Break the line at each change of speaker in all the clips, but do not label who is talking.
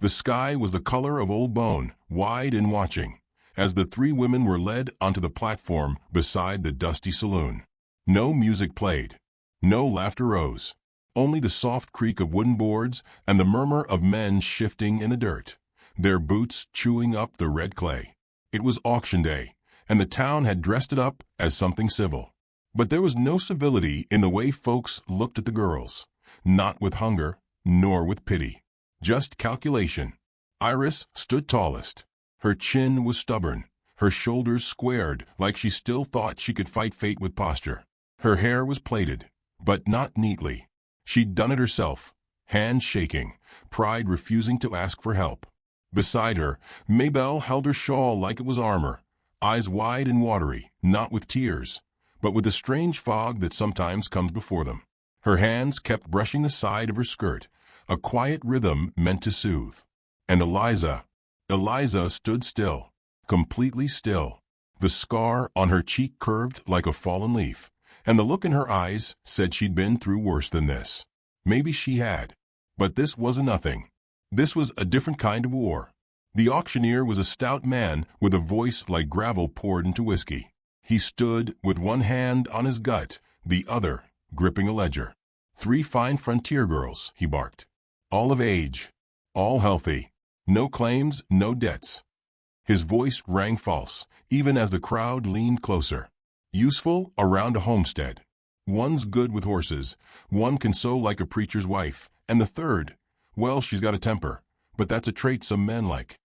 The sky was the color of old bone, wide and watching, as the three women were led onto the platform beside the dusty saloon. No music played. No laughter rose. Only the soft creak of wooden boards and the murmur of men shifting in the dirt, their boots chewing up the red clay. It was auction day, and the town had dressed it up as something civil. But there was no civility in the way folks looked at the girls, not with hunger, nor with pity. Just calculation. Iris stood tallest. Her chin was stubborn, her shoulders squared like she still thought she could fight fate with posture. Her hair was plaited, but not neatly. She'd done it herself, hands shaking, pride refusing to ask for help. Beside her, Maybelle held her shawl like it was armor, eyes wide and watery, not with tears, but with the strange fog that sometimes comes before them. Her hands kept brushing the side of her skirt, a quiet rhythm meant to soothe. And Eliza stood still, completely still. The scar on her cheek curved like a fallen leaf, and the look in her eyes said she'd been through worse than this. Maybe she had. But this wasn't nothing. This was a different kind of war. The auctioneer was a stout man with a voice like gravel poured into whiskey. He stood with one hand on his gut, the other gripping a ledger. 3 fine frontier girls, he barked. All of age. All healthy. No claims, no debts. His voice rang false, even as the crowd leaned closer. Useful around a homestead. One's good with horses, one can sew like a preacher's wife, and the third, well, she's got a temper, but that's a trait some men like.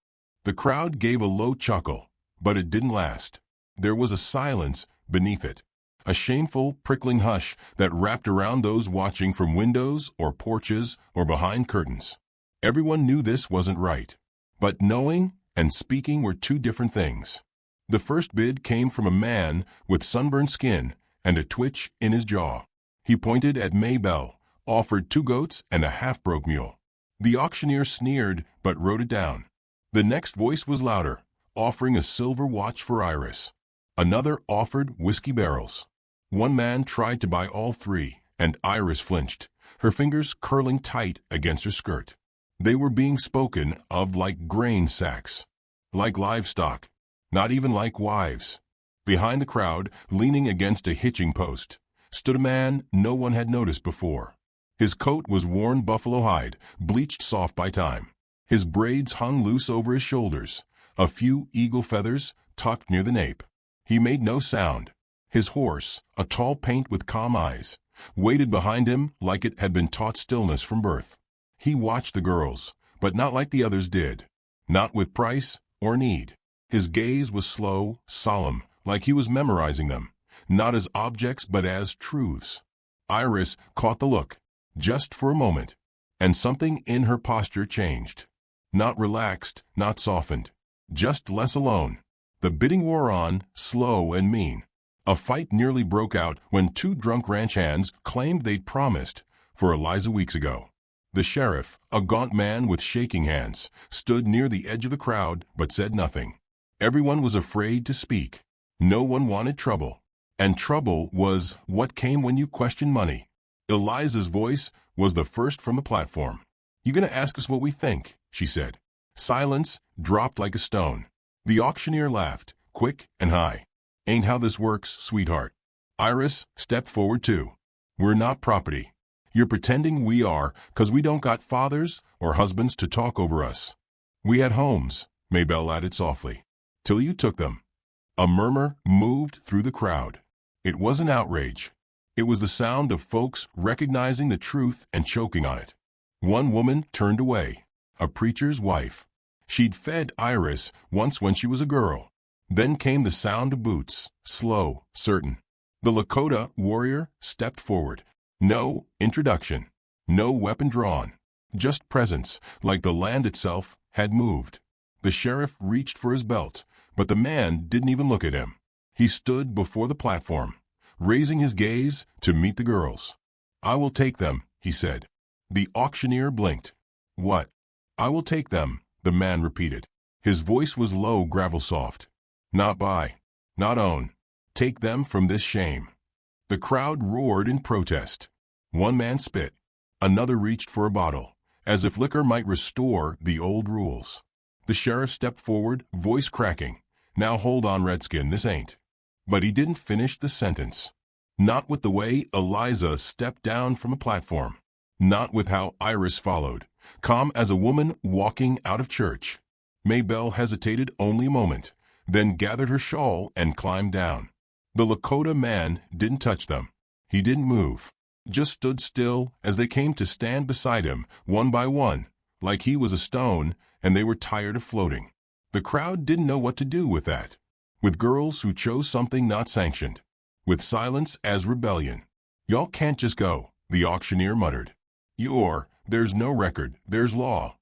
The crowd gave a low chuckle, but it didn't last. There was a silence beneath it, a shameful, prickling hush that wrapped around those watching from windows or porches or behind curtains. Everyone knew this wasn't right, but knowing and speaking were two different things. The first bid came from a man with sunburned skin and a twitch in his jaw. He pointed at Maybelle, offered 2 goats and a half-broke mule. The auctioneer sneered but wrote it down. The next voice was louder, offering a silver watch for Iris. Another offered whiskey barrels. One man tried to buy all 3, and Iris flinched, her fingers curling tight against her skirt. They were being spoken of like grain sacks, like livestock, not even like wives. Behind the crowd, leaning against a hitching post, stood a man no one had noticed before. His coat was worn buffalo hide, bleached soft by time. His braids hung loose over his shoulders, a few eagle feathers tucked near the nape. He made no sound. His horse, a tall paint with calm eyes, waited behind him like it had been taught stillness from birth. He watched the girls, but not like the others did, not with price or need. His gaze was slow, solemn, like he was memorizing them, not as objects but as truths. Iris caught the look, just for a moment, and something in her posture changed. Not relaxed, not softened, just less alone. The bidding wore on, slow and mean. A fight nearly broke out when 2 drunk ranch hands claimed they'd promised for Eliza weeks ago. The sheriff, a gaunt man with shaking hands, stood near the edge of the crowd but said nothing. Everyone was afraid to speak. No one wanted trouble. And trouble was what came when you questioned money. Eliza's voice was the first from the platform. "You gonna ask us what we think?" she said. Silence dropped like a stone. The auctioneer laughed, quick and high. "Ain't how this works, sweetheart." Iris stepped forward too. "We're not property. You're pretending we are 'cause we don't got fathers or husbands to talk over us. We had homes," Maybelle added softly, "till you took them." A murmur moved through the crowd. It wasn't outrage. It was the sound of folks recognizing the truth and choking on it. One woman turned away, a preacher's wife. She'd fed Iris once when she was a girl. Then came the sound of boots, slow, certain. The Lakota warrior stepped forward. No introduction, no weapon drawn, just presence, like the land itself had moved. The sheriff reached for his belt, but the man didn't even look at him. He stood before the platform, raising his gaze to meet the girls. "I will take them," he said. The auctioneer blinked. "What?" "I will take them," the man repeated. His voice was low, gravel soft. "Not buy, not own. Take them from this shame." The crowd roared in protest. One man spit. Another reached for a bottle, as if liquor might restore the old rules. The sheriff stepped forward, voice cracking. "Now hold on, Redskin, this ain't." But he didn't finish the sentence. Not with the way Eliza stepped down from a platform. Not with how Iris followed, calm as a woman walking out of church. Maybelle hesitated only a moment, then gathered her shawl and climbed down. The Lakota man didn't touch them. He didn't move. Just stood still as they came to stand beside him, one by one, like he was a stone and they were tired of floating. The crowd didn't know what to do with that. With girls who chose something not sanctioned. With silence as rebellion. "Y'all can't just go," the auctioneer muttered. There's no record, there's law."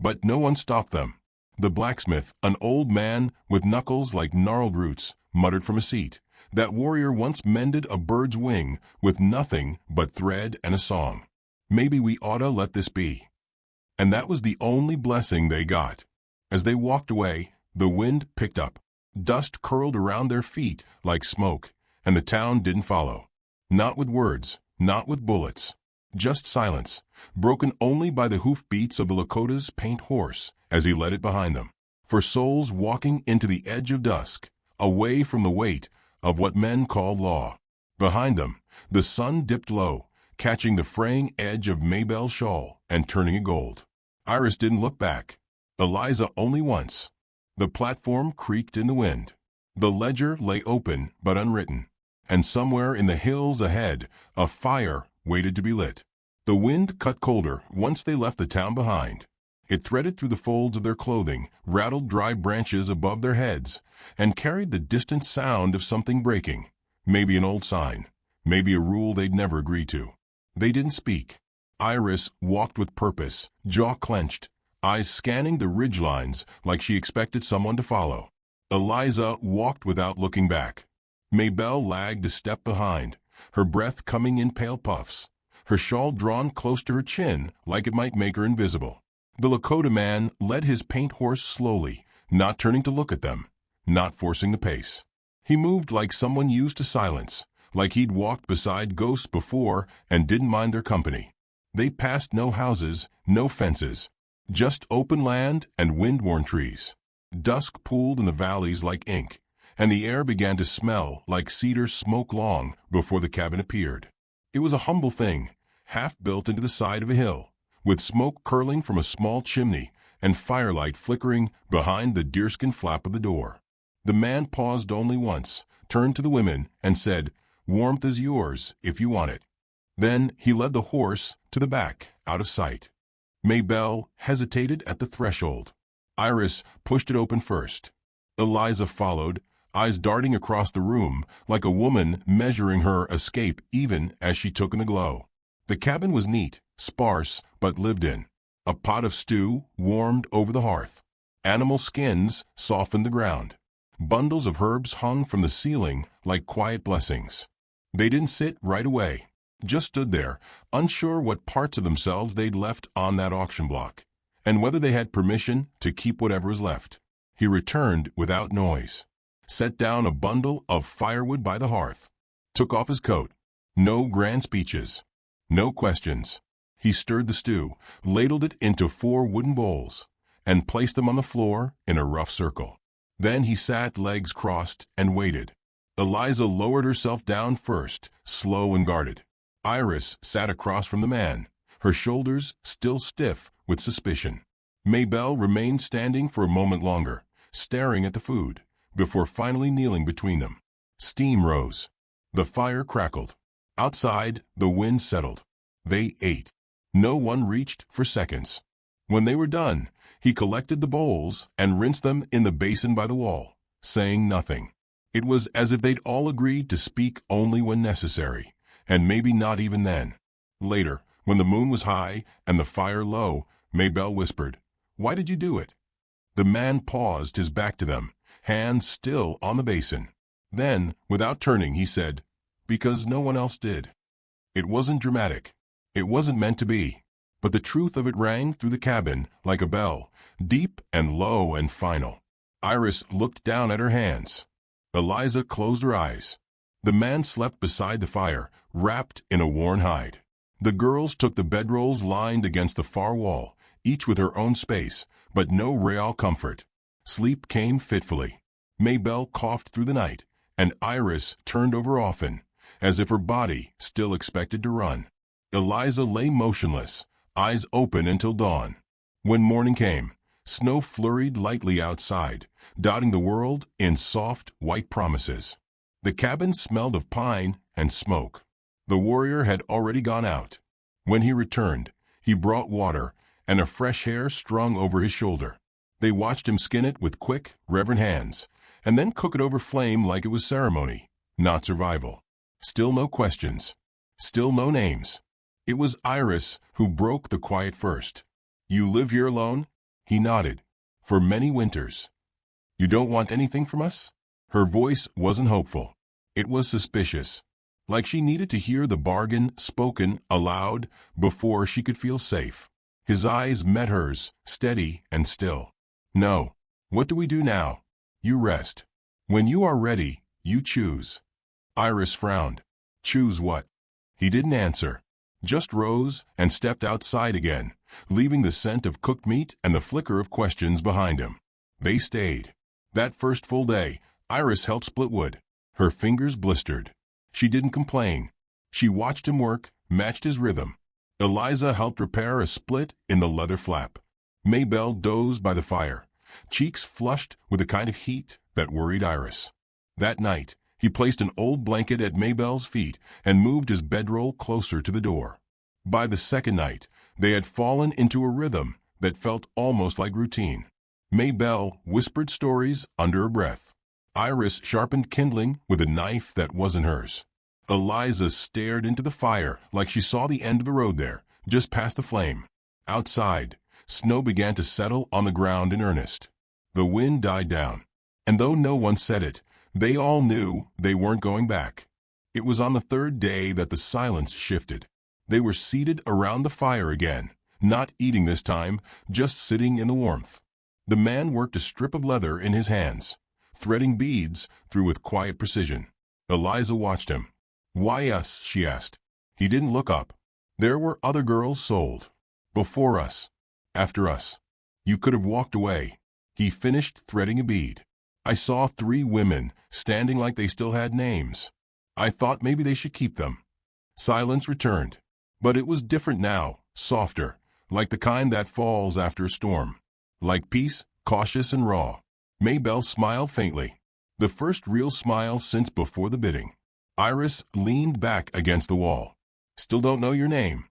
But no one stopped them. The blacksmith, an old man with knuckles like gnarled roots, muttered from a seat. "That warrior once mended a bird's wing with nothing but thread and a song. Maybe we oughta let this be." And that was the only blessing they got. As they walked away, the wind picked up. Dust curled around their feet like smoke, and the town didn't follow. Not with words, not with bullets. Just silence, broken only by the hoofbeats of the Lakota's paint horse as he led it behind them. For souls walking into the edge of dusk, away from the weight of what men called law. Behind them, the sun dipped low, catching the fraying edge of Maybelle's shawl and turning it gold. Iris didn't look back. Eliza only once. The platform creaked in the wind. The ledger lay open but unwritten. And somewhere in the hills ahead, a fire waited to be lit. The wind cut colder once they left the town behind. It threaded through the folds of their clothing, rattled dry branches above their heads, and carried the distant sound of something breaking. Maybe an old sign. Maybe a rule they'd never agreed to. They didn't speak. Iris walked with purpose, jaw clenched, eyes scanning the ridgelines like she expected someone to follow. Eliza walked without looking back. Maybelle lagged a step behind, her breath coming in pale puffs, her shawl drawn close to her chin like it might make her invisible. The Lakota man led his paint horse slowly, not turning to look at them, not forcing the pace. He moved like someone used to silence, like he'd walked beside ghosts before and didn't mind their company. They passed no houses, no fences, just open land and wind-worn trees. Dusk pooled in the valleys like ink, and the air began to smell like cedar smoke long before the cabin appeared. It was a humble thing, half built into the side of a hill, with smoke curling from a small chimney and firelight flickering behind the deerskin flap of the door. The man paused only once, turned to the women, and said, "Warmth is yours if you want it." Then he led the horse to the back, out of sight. Maybelle hesitated at the threshold. Iris pushed it open first. Eliza followed, eyes darting across the room like a woman measuring her escape even as she took in the glow. The cabin was neat, sparse, but lived in. A pot of stew warmed over the hearth. Animal skins softened the ground. Bundles of herbs hung from the ceiling like quiet blessings. They didn't sit right away, just stood there, unsure what parts of themselves they'd left on that auction block, and whether they had permission to keep whatever was left. He returned without noise, set down a bundle of firewood by the hearth, took off his coat. No grand speeches, no questions. He stirred the stew, ladled it into 4 wooden bowls, and placed them on the floor in a rough circle. Then he sat legs crossed and waited. Eliza lowered herself down first, slow and guarded. Iris sat across from the man, her shoulders still stiff with suspicion. Maybelle remained standing for a moment longer, staring at the food, before finally kneeling between them. Steam rose. The fire crackled. Outside, the wind settled. They ate. No one reached for seconds. When they were done, he collected the bowls and rinsed them in the basin by the wall, saying nothing. It was as if they'd all agreed to speak only when necessary, and maybe not even then. Later, when the moon was high and the fire low, Maybelle whispered, "Why did you do it?" The man paused, his back to them, hands still on the basin. Then, without turning, he said, "Because no one else did." It wasn't dramatic. It wasn't meant to be. But the truth of it rang through the cabin like a bell, deep and low and final. Iris looked down at her hands. Eliza closed her eyes. The man slept beside the fire, wrapped in a worn hide. The girls took the bedrolls lined against the far wall, each with her own space, but no real comfort. Sleep came fitfully. Maybelle coughed through the night, and Iris turned over often, as if her body still expected to run. Eliza lay motionless, eyes open until dawn. When morning came, snow flurried lightly outside, dotting the world in soft, white promises. The cabin smelled of pine and smoke. The warrior had already gone out. When he returned, he brought water and a fresh hair strung over his shoulder. They watched him skin it with quick, reverent hands, and then cook it over flame like it was ceremony, not survival. Still no questions. Still no names. It was Iris who broke the quiet first. "You live here alone?" He nodded. "For many winters." "You don't want anything from us?" Her voice wasn't hopeful. It was suspicious, like she needed to hear the bargain spoken aloud before she could feel safe. His eyes met hers, steady and still. "No. What do we do now?" "You rest. When you are ready, you choose." Iris frowned. "Choose what?" He didn't answer, just rose and stepped outside again, leaving the scent of cooked meat and the flicker of questions behind him. They stayed. That first full day, Iris helped split wood. Her fingers blistered. She didn't complain. She watched him work, matched his rhythm. Eliza helped repair a split in the leather flap. Maybelle dozed by the fire, cheeks flushed with a kind of heat that worried Iris. That night, he placed an old blanket at Maybelle's feet and moved his bedroll closer to the door. By the second night, they had fallen into a rhythm that felt almost like routine. Maybelle whispered stories under her breath. Iris sharpened kindling with a knife that wasn't hers. Eliza stared into the fire like she saw the end of the road there, just past the flame. Outside, snow began to settle on the ground in earnest. The wind died down, and though no one said it, they all knew they weren't going back. It was on the third day that the silence shifted. They were seated around the fire again, not eating this time, just sitting in the warmth. The man worked a strip of leather in his hands, threading beads through with quiet precision. Eliza watched him. "Why us?" she asked. He didn't look up. "There were other girls sold. Before us. After us. You could have walked away." He finished threading a bead. "I saw 3 women, standing like they still had names. I thought maybe they should keep them." Silence returned. But it was different now, softer, like the kind that falls after a storm. Like peace, cautious and raw. Maybelle smiled faintly. The first real smile since before the bidding. Iris leaned back against the wall. "Still don't know your name."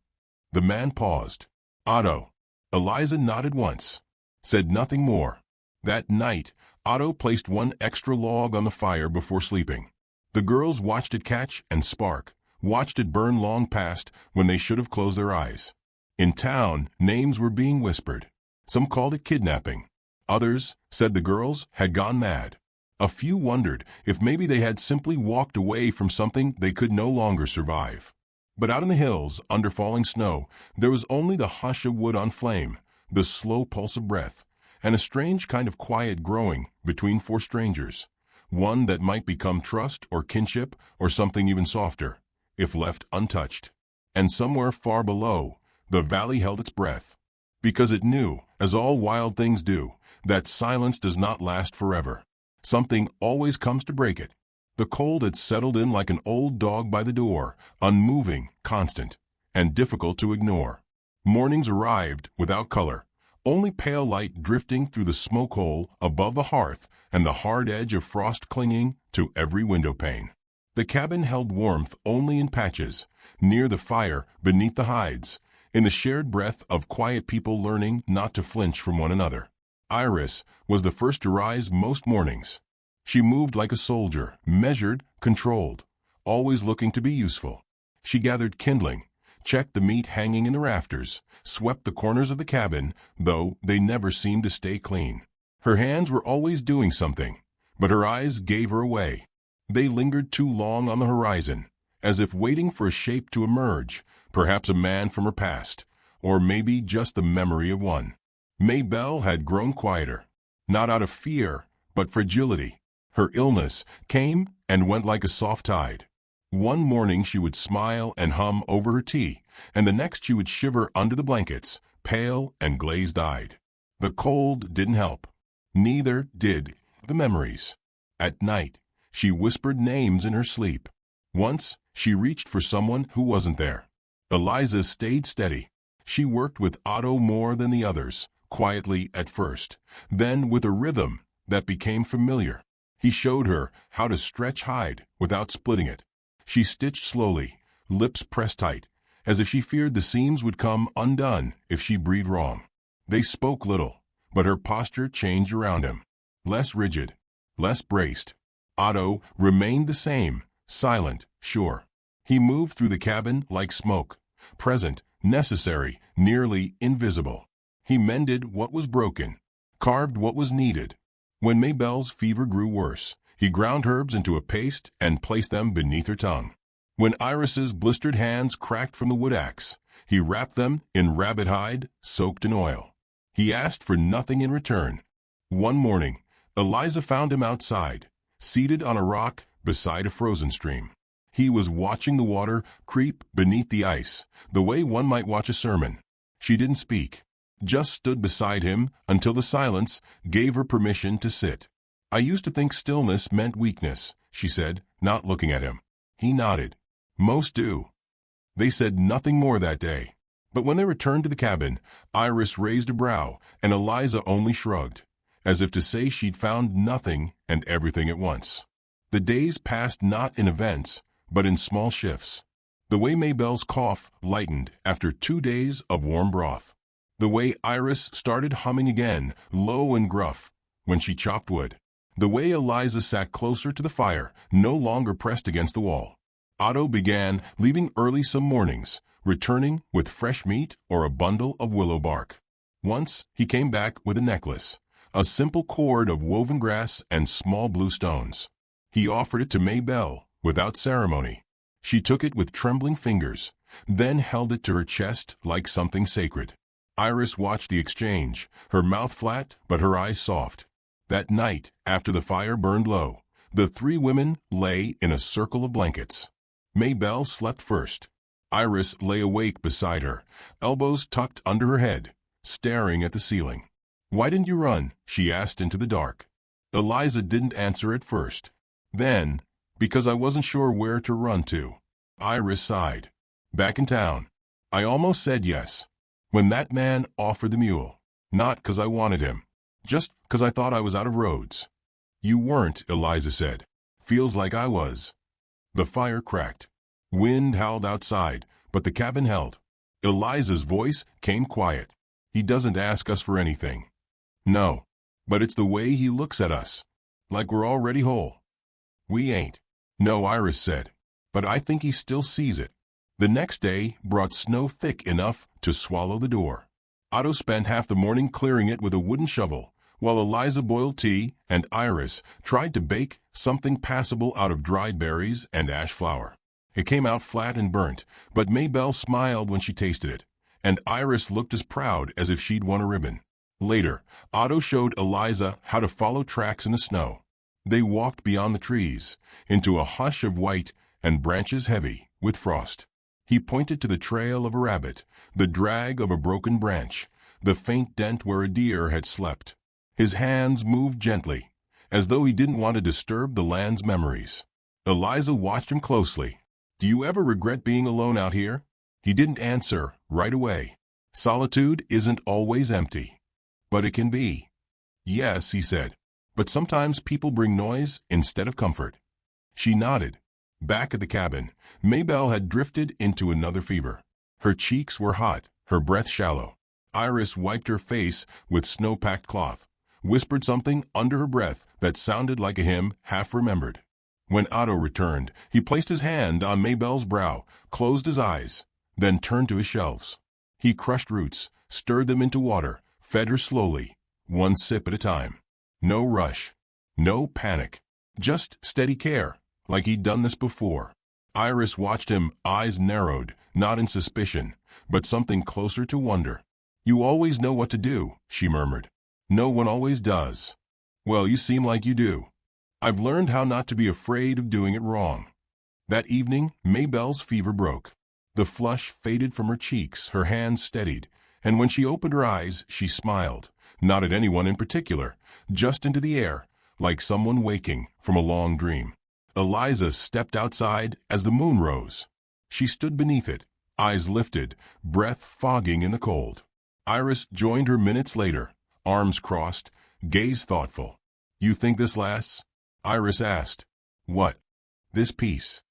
The man paused. "Otto." Eliza nodded once. Said nothing more. That night, Otto placed one extra log on the fire before sleeping. The girls watched it catch and spark, watched it burn long past when they should have closed their eyes. In town, names were being whispered. Some called it kidnapping. Others said the girls had gone mad. A few wondered if maybe they had simply walked away from something they could no longer survive. But out in the hills, under falling snow, there was only the hush of wood on flame, the slow pulse of breath, and a strange kind of quiet growing between 4 strangers, one that might become trust or kinship or something even softer, if left untouched. And somewhere far below, the valley held its breath, because it knew, as all wild things do, that silence does not last forever. Something always comes to break it. The cold had settled in like an old dog by the door, unmoving, constant, and difficult to ignore. Mornings arrived without color, only pale light drifting through the smoke hole above the hearth and the hard edge of frost clinging to every window pane. The cabin held warmth only in patches, near the fire, beneath the hides, in the shared breath of quiet people learning not to flinch from one another. Iris was the first to rise most mornings. She moved like a soldier, measured, controlled, always looking to be useful. She gathered kindling, checked the meat hanging in the rafters, swept the corners of the cabin, though they never seemed to stay clean. Her hands were always doing something, but her eyes gave her away. They lingered too long on the horizon, as if waiting for a shape to emerge, perhaps a man from her past, or maybe just the memory of one. Maybelle had grown quieter, not out of fear, but fragility. Her illness came and went like a soft tide. One morning she would smile and hum over her tea, and the next she would shiver under the blankets, pale and glazed-eyed. The cold didn't help. Neither did the memories. At night, she whispered names in her sleep. Once, she reached for someone who wasn't there. Eliza stayed steady. She worked with Otto more than the others, quietly at first, then with a rhythm that became familiar. He showed her how to stretch hide without splitting it. She stitched slowly, lips pressed tight, as if she feared the seams would come undone if she breathed wrong. They spoke little, but her posture changed around him. Less rigid, less braced. Otto remained the same, silent, sure. He moved through the cabin like smoke, present, necessary, nearly invisible. He mended what was broken, carved what was needed. When Maybelle's fever grew worse, he ground herbs into a paste and placed them beneath her tongue. When Iris's blistered hands cracked from the wood axe, he wrapped them in rabbit hide soaked in oil. He asked for nothing in return. One morning, Eliza found him outside, seated on a rock beside a frozen stream. He was watching the water creep beneath the ice, the way one might watch a sermon. She didn't speak, just stood beside him until the silence gave her permission to sit. "I used to think stillness meant weakness," she said, not looking at him. He nodded. "Most do." They said nothing more that day. But when they returned to the cabin, Iris raised a brow, and Eliza only shrugged, as if to say she'd found nothing and everything at once. The days passed not in events, but in small shifts. The way Maybelle's cough lightened after 2 days of warm broth. The way Iris started humming again, low and gruff, when she chopped wood. The way Eliza sat closer to the fire, no longer pressed against the wall. Otto began leaving early some mornings, returning with fresh meat or a bundle of willow bark. Once he came back with a necklace, a simple cord of woven grass and small blue stones. He offered it to Maybelle without ceremony. She took it with trembling fingers, then held it to her chest like something sacred. Iris watched the exchange, her mouth flat but her eyes soft. That night, after the fire burned low, the 3 women lay in a circle of blankets. Maybelle slept first. Iris lay awake beside her, elbows tucked under her head, staring at the ceiling. "Why didn't you run?" she asked into the dark. Eliza didn't answer at first. Then, "Because I wasn't sure where to run to." Iris sighed. "Back in town. I almost said yes when that man offered the mule. Not 'cause I wanted him. Just 'cause I thought I was out of roads." "You weren't," Eliza said. "Feels like I was." The fire cracked. Wind howled outside, but the cabin held. Eliza's voice came quiet. "He doesn't ask us for anything." "No, but it's the way he looks at us. Like we're already whole." "We ain't." "No," Iris said. "But I think he still sees it." The next day brought snow thick enough to swallow the door. Otto spent half the morning clearing it with a wooden shovel, while Eliza boiled tea and Iris tried to bake something passable out of dried berries and ash flour. It came out flat and burnt, but Maybelle smiled when she tasted it, and Iris looked as proud as if she'd won a ribbon. Later, Otto showed Eliza how to follow tracks in the snow. They walked beyond the trees, into a hush of white and branches heavy with frost. He pointed to the trail of a rabbit, the drag of a broken branch, the faint dent where a deer had slept. His hands moved gently, as though he didn't want to disturb the land's memories. Eliza watched him closely. "Do you ever regret being alone out here?" He didn't answer right away. Solitude isn't always empty, but it can be. "Yes," he said, "but sometimes people bring noise instead of comfort." She nodded. Back at the cabin, Maybelle had drifted into another fever. Her cheeks were hot, her breath shallow. Iris wiped her face with snow-packed cloth, whispered something under her breath that sounded like a hymn half remembered. When Otto returned, he placed his hand on Maybelle's brow, closed his eyes, then turned to his shelves. He crushed roots, stirred them into water, fed her slowly, one sip at a time. No rush, no panic, just steady care, like he'd done this before. Iris watched him, eyes narrowed, not in suspicion, but something closer to wonder. "You always know what to do," she murmured. "No one always does." "Well, you seem like you do." "I've learned how not to be afraid of doing it wrong." That evening, Maybelle's fever broke. The flush faded from her cheeks, her hands steadied, and when she opened her eyes, she smiled, not at anyone in particular, just into the air, like someone waking from a long dream. Eliza stepped outside as the moon rose. She stood beneath it, eyes lifted, breath fogging in the cold. Iris joined her minutes later, arms crossed, gaze thoughtful. "You think this lasts?" Iris asked. "What?" "This peace."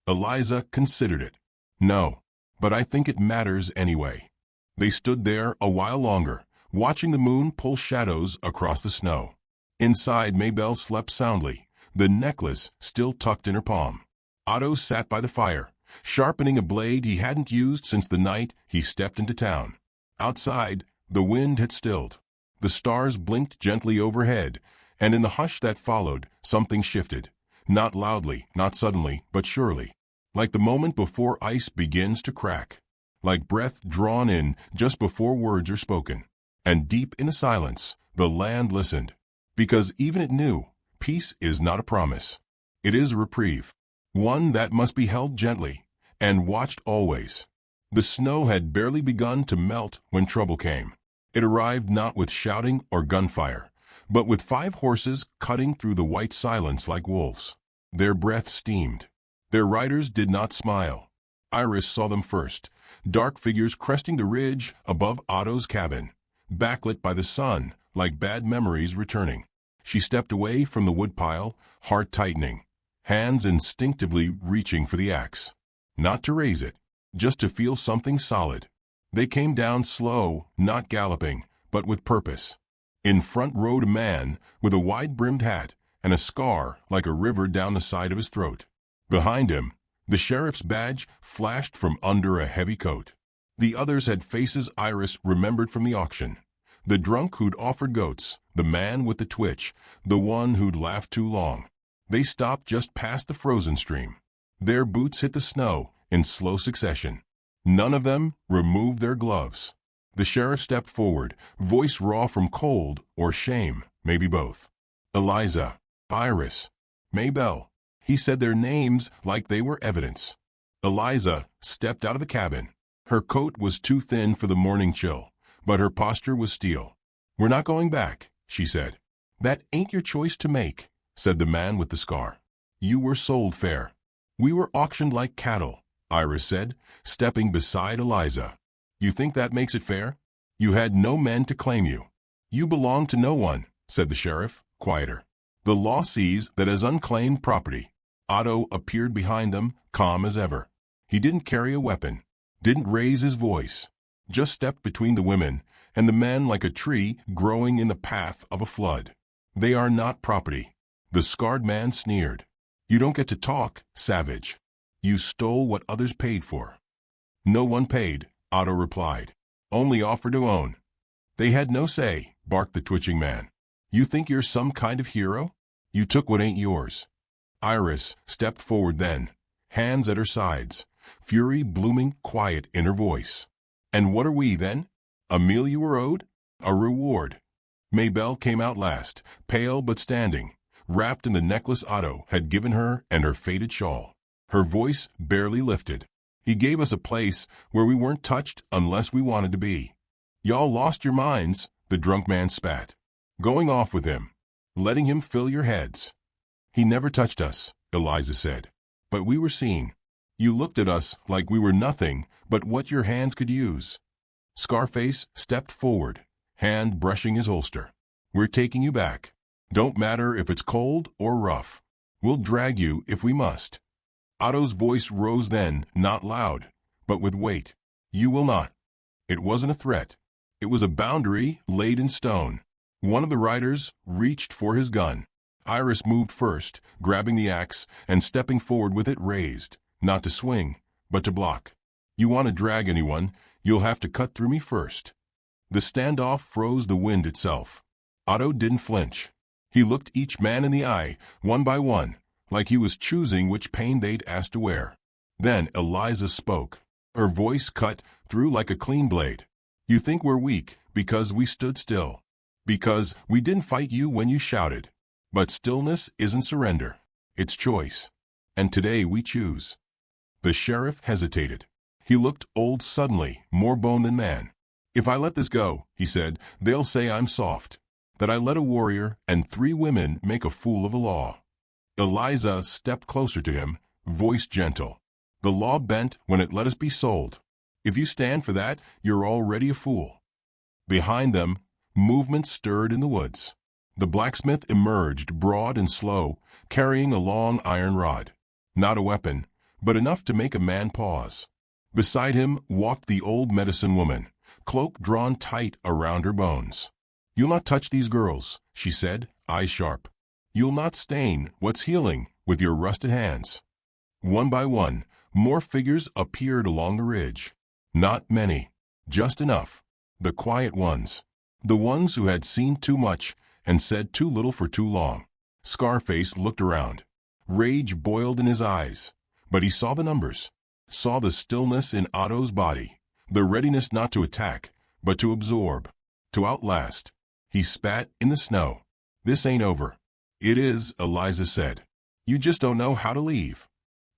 Eliza considered it. "No, but I think it matters anyway." They stood there a while longer, watching the moon pull shadows across the snow. Inside, Maybelle slept soundly, the necklace still tucked in her palm. Otto sat by the fire, sharpening a blade he hadn't used since the night he stepped into town. Outside, the wind had stilled. The stars blinked gently overhead, and in the hush that followed, something shifted. Not loudly, not suddenly, but surely. Like the moment before ice begins to crack. Like breath drawn in just before words are spoken. And deep in the silence, the land listened. Because even it knew, peace is not a promise. It is a reprieve. One that must be held gently, and watched always. The snow had barely begun to melt when trouble came. It arrived not with shouting or gunfire, but with 5 horses cutting through the white silence like wolves. Their breath steamed. Their riders did not smile. Iris saw them first, dark figures cresting the ridge above Otto's cabin, backlit by the sun like bad memories returning. She stepped away from the woodpile, heart tightening, hands instinctively reaching for the axe. Not to raise it, just to feel something solid. They came down slow, not galloping, but with purpose. In front rode a man with a wide-brimmed hat and a scar like a river down the side of his throat. Behind him, the sheriff's badge flashed from under a heavy coat. The others had faces Iris remembered from the auction. The drunk who'd offered goats, the man with the twitch, the one who'd laughed too long. They stopped just past the frozen stream. Their boots hit the snow in slow succession. None of them removed their gloves. The sheriff stepped forward, voice raw from cold or shame, maybe both. "Eliza, Iris, Maybelle." He said their names like they were evidence. Eliza stepped out of the cabin. Her coat was too thin for the morning chill, but her posture was steel. "We're not going back," she said. "That ain't your choice to make," said the man with the scar. "You were sold fair." "We were auctioned like cattle," Iris said, stepping beside Eliza. "You think that makes it fair? You had no men to claim you." "You belong to no one," said the sheriff, quieter. "The law sees that as unclaimed property." Otto appeared behind them, calm as ever. He didn't carry a weapon, didn't raise his voice, just stepped between the women and the men like a tree growing in the path of a flood. "They are not property." The scarred man sneered. "You don't get to talk, savage. You stole what others paid for." "No one paid," Otto replied. "Only offered to own." "They had no say," barked the twitching man. "You think you're some kind of hero? You took what ain't yours." Iris stepped forward then, hands at her sides, fury blooming quiet in her voice. "And what are we, then? A meal you were owed? A reward." Maybelle came out last, pale but standing, wrapped in the necklace Otto had given her and her faded shawl. Her voice barely lifted. "He gave us a place where we weren't touched unless we wanted to be." "Y'all lost your minds," the drunk man spat. "Going off with him, letting him fill your heads." "He never touched us," Eliza said. "But we were seen. You looked at us like we were nothing but what your hands could use." Scarface stepped forward, hand brushing his holster. "We're taking you back. Don't matter if it's cold or rough. We'll drag you if we must." Otto's voice rose then, not loud, but with weight. "You will not." It wasn't a threat. It was a boundary laid in stone. One of the riders reached for his gun. Iris moved first, grabbing the axe and stepping forward with it raised, not to swing, but to block. "You want to drag anyone, you'll have to cut through me first." The standoff froze the wind itself. Otto didn't flinch. He looked each man in the eye, one by one, like he was choosing which pain they'd asked to wear. Then Eliza spoke. Her voice cut through like a clean blade. "You think we're weak because we stood still. Because we didn't fight you when you shouted. But stillness isn't surrender. It's choice. and today we choose." The sheriff hesitated. He looked old suddenly, more bone than man. "If I let this go," he said, "they'll say I'm soft, that I let a warrior and 3 women make a fool of a law." Eliza stepped closer to him, voice gentle. "The law bent when it let us be sold. If you stand for that, you're already a fool." Behind them, movement stirred in the woods. The blacksmith emerged broad and slow, carrying a long iron rod. Not a weapon, but enough to make a man pause. Beside him walked the old medicine woman, cloak drawn tight around her bones. "You'll not touch these girls," she said, eyes sharp. "You'll not stain what's healing with your rusted hands." One by one, more figures appeared along the ridge. Not many, just enough. The quiet ones. The ones who had seen too much and said too little for too long. Scarface looked around. Rage boiled in his eyes, but he saw the numbers, saw the stillness in Otto's body, the readiness not to attack, but to absorb, to outlast. He spat in the snow. "This ain't over." "It is," Eliza said. "You just don't know how to leave."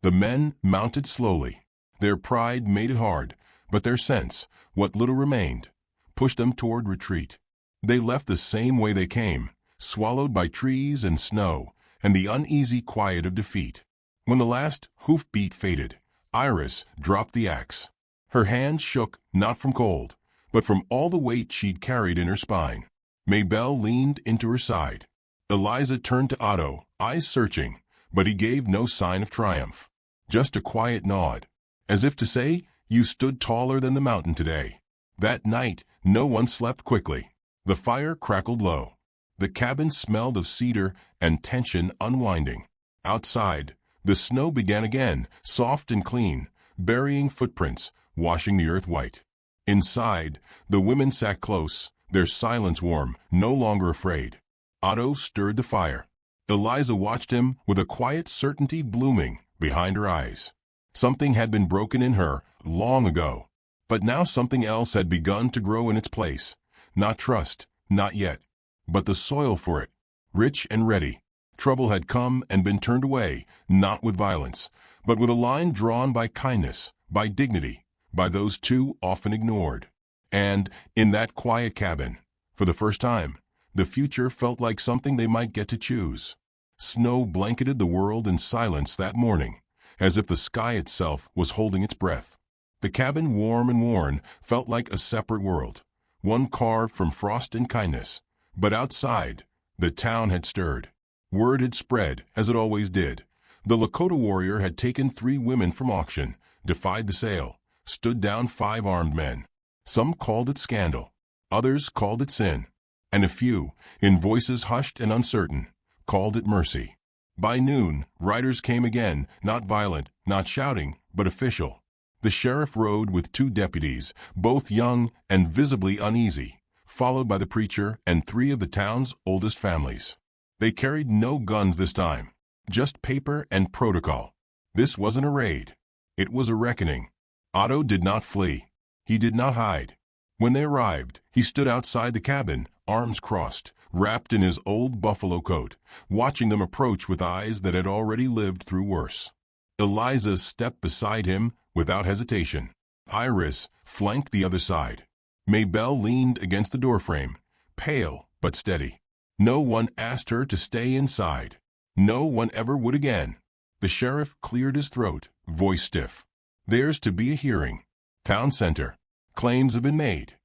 The men mounted slowly. Their pride made it hard, but their sense, what little remained, pushed them toward retreat. They left the same way they came, swallowed by trees and snow and the uneasy quiet of defeat. When the last hoofbeat faded, Iris dropped the axe. Her hand shook not from cold, but from all the weight she'd carried in her spine. Maybelle leaned into her side. Eliza turned to Otto, eyes searching, but he gave no sign of triumph. Just a quiet nod, as if to say, "You stood taller than the mountain today." That night, no one slept quickly. The fire crackled low. The cabin smelled of cedar and tension unwinding. Outside, the snow began again, soft and clean, burying footprints, washing the earth white. Inside, the women sat close, their silence warm, no longer afraid. Otto stirred the fire. Eliza watched him with a quiet certainty blooming behind her eyes. Something had been broken in her long ago, but now something else had begun to grow in its place. Not trust, not yet, but the soil for it, rich and ready. Trouble had come and been turned away, not with violence, but with a line drawn by kindness, by dignity, by those too often ignored. And, in that quiet cabin, for the first time, the future felt like something they might get to choose. Snow blanketed the world in silence that morning, as if the sky itself was holding its breath. The cabin, warm and worn, felt like a separate world, one carved from frost and kindness. But outside, the town had stirred. Word had spread, as it always did. The Lakota warrior had taken 3 women from auction, defied the sale, stood down 5 armed men. Some called it scandal, others called it sin, and a few, in voices hushed and uncertain, called it mercy. By noon, riders came again, not violent, not shouting, but official. The sheriff rode with 2 deputies, both young and visibly uneasy, followed by the preacher and 3 of the town's oldest families. They carried no guns this time, just paper and protocol. This wasn't a raid. It was a reckoning. Otto did not flee. He did not hide. When they arrived, he stood outside the cabin, arms crossed, wrapped in his old buffalo coat, watching them approach with eyes that had already lived through worse. Eliza stepped beside him without hesitation. Iris flanked the other side. Maybelle leaned against the doorframe, pale but steady. No one asked her to stay inside. No one ever would again. The sheriff cleared his throat, voice stiff. "There's to be a hearing. Town center. Claims have been made."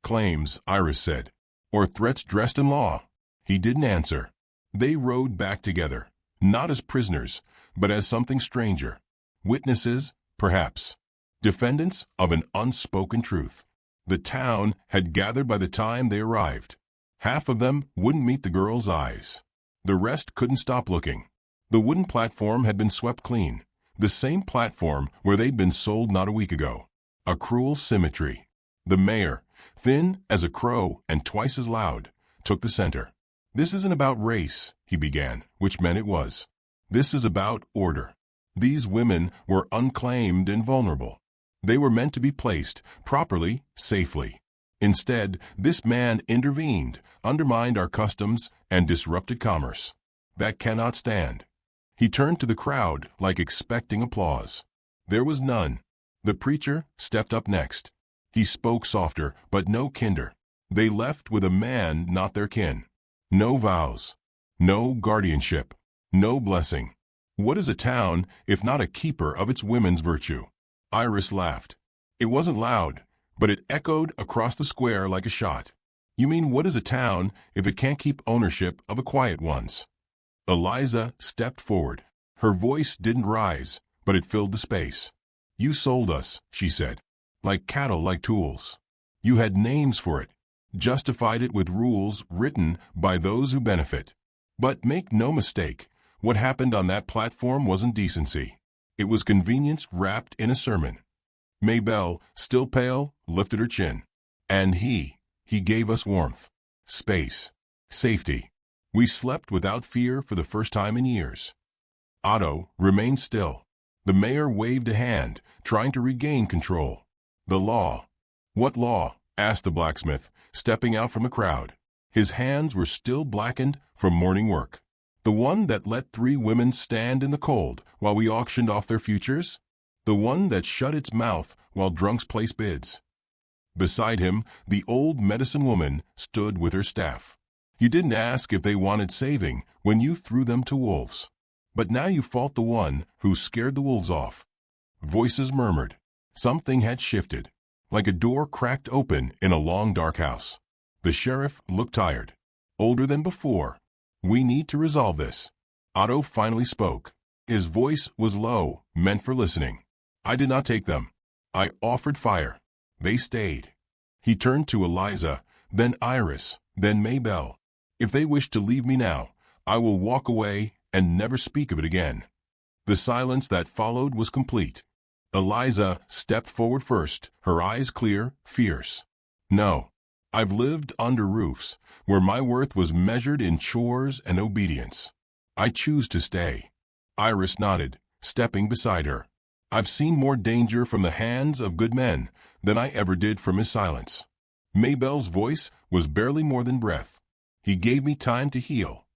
"Claims," Iris said. "Or threats dressed in law." He didn't answer. They rode back together, not as prisoners, but as something stranger. Witnesses, perhaps. Defendants of an unspoken truth. The town had gathered by the time they arrived. Half of them wouldn't meet the girl's eyes. The rest couldn't stop looking. The wooden platform had been swept clean, the same platform where they'd been sold not a week ago. A cruel symmetry. The mayor, thin as a crow and twice as loud, took the center. "This isn't about race," he began, which meant it was. "This is about order." These women were unclaimed and vulnerable. They were meant to be placed properly, safely. Instead, this man intervened, undermined our customs, and disrupted commerce. That cannot stand. He turned to the crowd like expecting applause. There was none. The preacher stepped up next. He spoke softer, but no kinder. They left with a man not their kin. No vows. No guardianship. No blessing. What is a town if not a keeper of its women's virtue? Iris laughed. It wasn't loud, but it echoed across the square like a shot. You mean what is a town if it can't keep ownership of the quiet ones? Eliza stepped forward. Her voice didn't rise, but it filled the space. You sold us, she said. Like cattle, like tools. You had names for it. Justified it with rules written by those who benefit. But make no mistake, what happened on that platform wasn't decency. It was convenience wrapped in a sermon. Maybelle, still pale, lifted her chin. And he gave us warmth, space, safety. We slept without fear for the first time in years. Otto remained still. The mayor waved a hand, trying to regain control. The law. What law? Asked the blacksmith, stepping out from the crowd. His hands were still blackened from morning work. The one that let 3 women stand in the cold while we auctioned off their futures? The one that shut its mouth while drunks placed bids? Beside him, the old medicine woman stood with her staff. You didn't ask if they wanted saving when you threw them to wolves. But now you fault the one who scared the wolves off. Voices murmured. Something had shifted, like a door cracked open in a long dark house. The sheriff looked tired. Older than before. We need to resolve this. Otto finally spoke. His voice was low, meant for listening. I did not take them. I offered fire. They stayed. He turned to Eliza, then Iris, then Maybelle. If they wish to leave me now, I will walk away and never speak of it again. The silence that followed was complete. Eliza stepped forward first, her eyes clear, fierce. No. I've lived under roofs where my worth was measured in chores and obedience. I choose to stay. Iris nodded, stepping beside her. I've seen more danger from the hands of good men than I ever did from his silence. Maybelle's voice was barely more than breath. He gave me time to heal.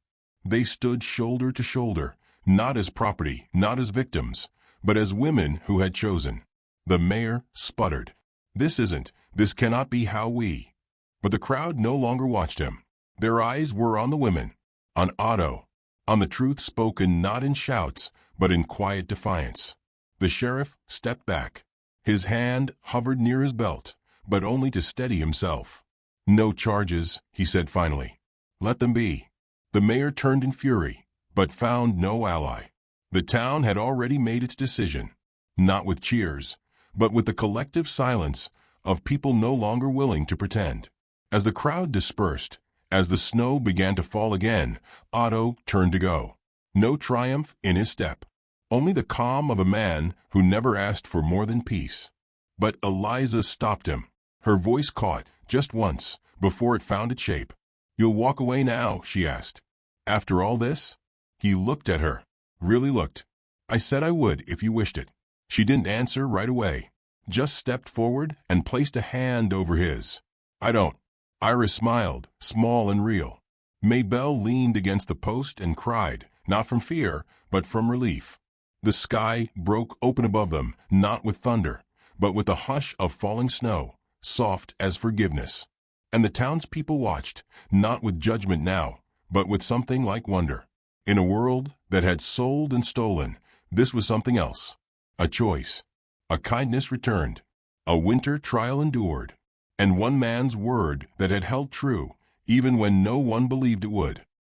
They stood shoulder to shoulder, not as property, not as victims, but as women who had chosen. The mayor sputtered. This cannot be how we. But the crowd no longer watched him. Their eyes were on the women, on Otto, on the truth spoken not in shouts, but in quiet defiance. The sheriff stepped back. His hand hovered near his belt, but only to steady himself. No charges, he said finally. Let them be. The mayor turned in fury, but found no ally. The town had already made its decision, not with cheers, but with the collective silence of people no longer willing to pretend. As the crowd dispersed, as the snow began to fall again, Otto turned to go. No triumph in his step. Only the calm of a man who never asked for more than peace. But Eliza stopped him. Her voice caught, just once, before it found its shape. You'll walk away now, she asked. After all this? He looked at her. Really looked. I said I would if you wished it. She didn't answer right away. Just stepped forward and placed a hand over his. I don't. Iris smiled, small and real. Maybelle leaned against the post and cried, not from fear, but from relief. The sky broke open above them, not with thunder, but with the hush of falling snow, soft as forgiveness. And the townspeople watched, not with judgment now, but with something like wonder. In a world that had sold and stolen, this was something else. A choice. A kindness returned. A winter trial endured. And one man's word that had held true, even when no one believed it would.